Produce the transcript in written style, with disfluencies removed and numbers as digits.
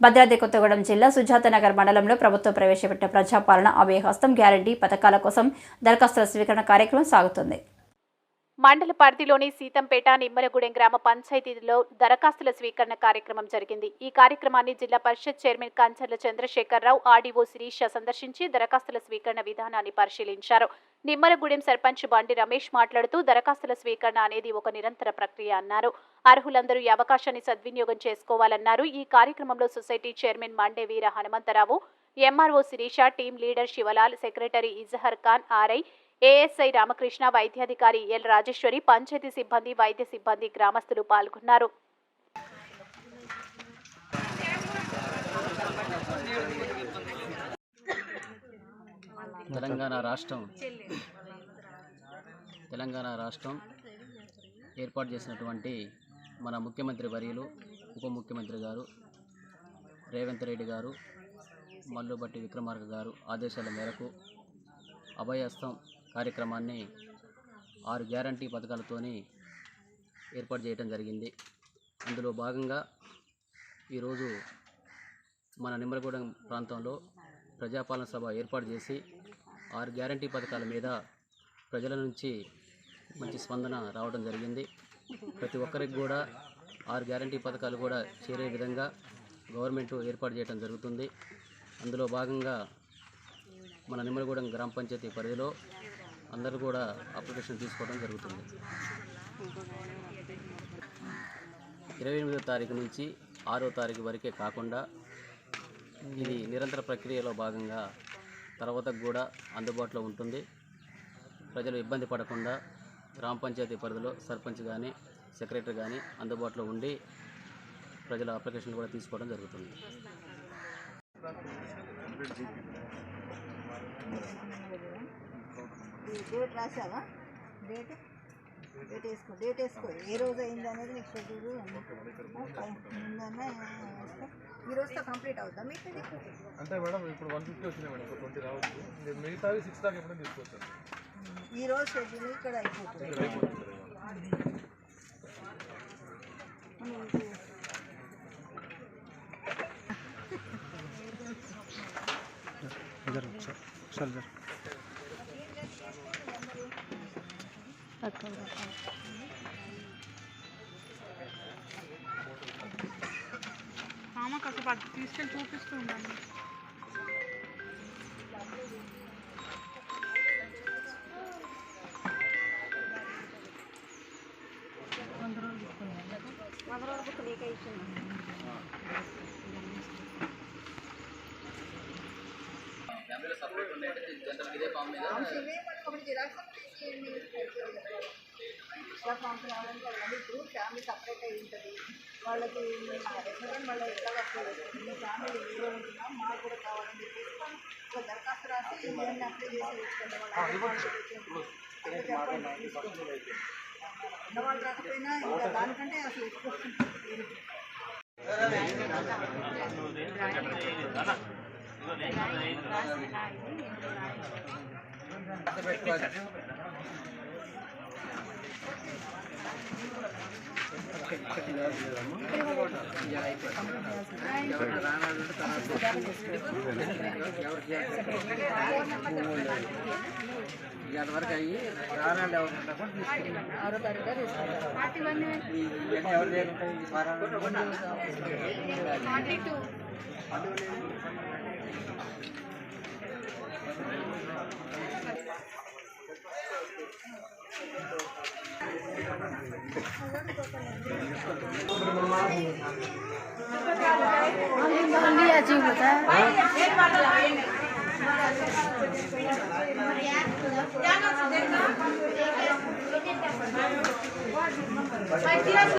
భద్రాద్రి కొత్తగూడెం జిల్లా సుజాతనగర్ మండలంలో ప్రభుత్వం ప్రవేశపెట్టిన ప్రజాపాలన అభయహస్తం గ్యారంటీ పథకాల కోసం దరఖాస్తుల స్వీకరణ కార్యక్రమం సాగుతుంది. మండల పరిధిలోని సీతంపేట నిమ్మలగూడెం గ్రామ పంచాయతీలో దరఖాస్తుల స్వీకరణ కార్యక్రమం జరిగింది. ఈ కార్యక్రమాన్ని జిల్లా పరిషత్ చైర్మన్ కంచర్ల చంద్రశేఖరరావు, ఆర్డీఓ శిరీష సందర్శించి దరఖాస్తుల స్వీకరణ విధానాన్ని పరిశీలించారు. నిమ్మలగూడెం సర్పంచ్ బండి రమేష్ మాట్లాడుతూ దరఖాస్తుల స్వీకరణ అనేది ఒక నిరంతర ప్రక్రియ అన్నారు. అర్హులందరూ ఈ అవకాశాన్ని సద్వినియోగం చేసుకోవాలన్నారు. ఈ కార్యక్రమంలో society chairman Mande Veera Hanumantharao, MRO Sirisha, team leader Shivlal, secretary Izhar Khan, RI, ASI Ramakrishna, వైద్యాధికారి ఎల్ రాజేశ్వరి, పంచాయతీ సిబ్బంది, వైద్య సిబ్బంది, గ్రామస్తులు పాల్గొన్నారు. తెలంగాణ రాష్ట్రం ఏర్పాటు చేసినటువంటి మన ముఖ్యమంత్రి వర్యులు, ఉప ముఖ్యమంత్రి గారు రేవంత్ రెడ్డి గారు, మల్లుబట్టి విక్రమార్క గారు ఆదేశాల మేరకు అభయహస్తం కార్యక్రమాన్ని 6 గ్యారంటీ పథకాలతోని ఏర్పాటు చేయడం జరిగింది. అందులో భాగంగా ఈరోజు మన నిమ్మలగూడెం ప్రాంతంలో ప్రజాపాలన సభ ఏర్పాటు చేసి 6 గ్యారంటీ పథకాల మీద ప్రజల నుంచి మంచి స్పందన రావడం జరిగింది. ప్రతి ఒక్కరికి కూడా 6 గ్యారంటీ పథకాలు కూడా చేరే విధంగా గవర్నమెంట్ ఏర్పాటు చేయడం జరుగుతుంది. అందులో భాగంగా మన నిమ్మలగూడెం గ్రామ పంచాయతీ పరిధిలో అందరూ కూడా అప్లికేషన్ తీసుకోవడం జరుగుతుంది. 28వ తారీఖు నుంచి 6వ తారీఖు వరకే కాకుండా ఇది నిరంతర ప్రక్రియలో భాగంగా తర్వాత కూడా అందుబాటులో ఉంటుంది. ప్రజలు ఇబ్బంది పడకుండా గ్రామ పంచాయతీ పరిధిలో సర్పంచ్ కానీ సెక్రటరీ కానీ అందుబాటులో ఉండి ప్రజల అప్లికేషన్ కూడా తీసుకోవడం జరుగుతుంది. డేట్ రాసావా? డేట్ వేసుకో ఏ రోజు అయింది అనేది నీకు షెడ్యూల్ ముందన్నా వేసుకో. ఈ రోజుతో కంప్లీట్ అవుతా మీకు అంటే మేడం ఇప్పుడు 150 వచ్చినాయి మేడం, 20 రావచ్చు. మిగతావి 6 దాకా ఎప్పుడైనా తీసుకోవచ్చు. ఈ రోజు షెడ్యూల్ ఇక్కడ అయిపోతుంది. కాస్త పట్టు తీసుకెళ్ళి చూపిస్తూ ఉండండి. ఇప్పుడు ఫ్యామిలీ సపరేట్ అయి ఉంటుంది. వాళ్ళకి రెస్టారెంట్ వాళ్ళు ఎట్లా వస్తుంది, మీ ఫ్యామిలీ ఏదో ఉంటున్నాం మాకు కూడా కావాలని చెప్పేసి ఒక దరఖాస్తు రాసి ఇవన్నీ అప్లై చేసి ఉన్నవాళ్ళు రాకపోయినా ఇంకా దానికంటే అసలు ఎక్కువ వరకు అయ్యి రానాళ్ళు ఎవరు 6వ తారీఖుగా लिया जी होता है।